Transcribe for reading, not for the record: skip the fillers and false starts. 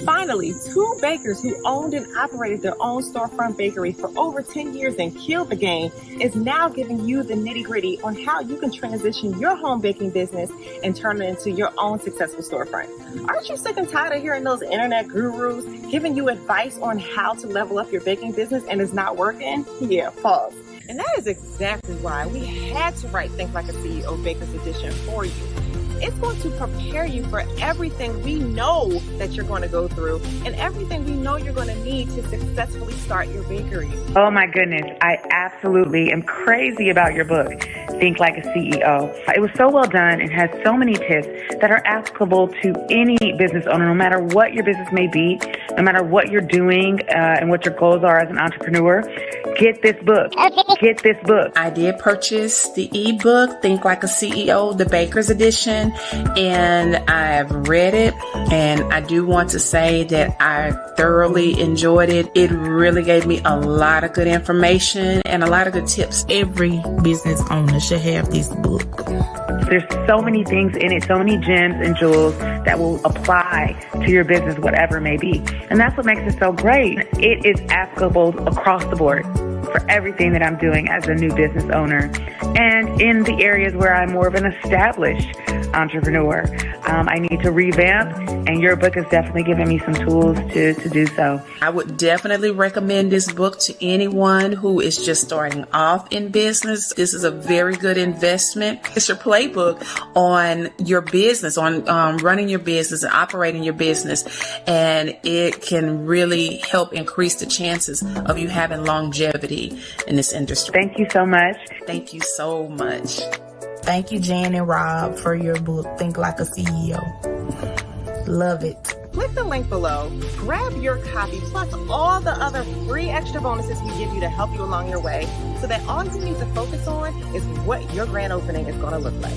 Finally, two bakers who owned and operated their own storefront bakery for over 10 years and killed the game is now giving you the nitty-gritty on how you can transition your home baking business and turn it into your own successful storefront. Aren't you sick and tired of hearing those internet gurus giving you advice on how to level up your baking business and it's not working? Yeah, pause. And that is exactly why we had to write Think Like a CEO Baker's Edition for you. It's going to prepare you for everything we know that you're going to go through and everything we know you're going to need to successfully start your bakery. Oh my goodness, I absolutely am crazy about your book, Think Like a CEO. It was so well done and has so many tips that are applicable to any business owner, no matter what your business may be, no matter what you're doing and what your goals are as an entrepreneur. Get this book. Get this book. I did purchase the ebook, Think Like a CEO, the Baker's Edition, and I've read it, and I do want to say that I thoroughly enjoyed it. It really gave me a lot of good information and a lot of good tips. Every business owner should have this book. There's so many things in it, so many gems and jewels that will apply to your business, whatever it may be. And that's what makes it so great. It is applicable across the board for everything that I'm doing as a new business owner and in the areas where I'm more of an established entrepreneur. I need to revamp, and your book has definitely given me some tools to do so. I would definitely recommend this book to anyone who is just starting off in business. This is a very good investment. It's your playbook on your business, on running your business and operating your business, and it can really help increase the chances of you having longevity in this industry. Thank you so much. Thank you so much. Thank you, Jan and Rob, for your book, Think Like a CEO. Love it. Click the link below, grab your copy, plus all the other free extra bonuses we give you to help you along your way, so that all you need to focus on is what your grand opening is going to look like.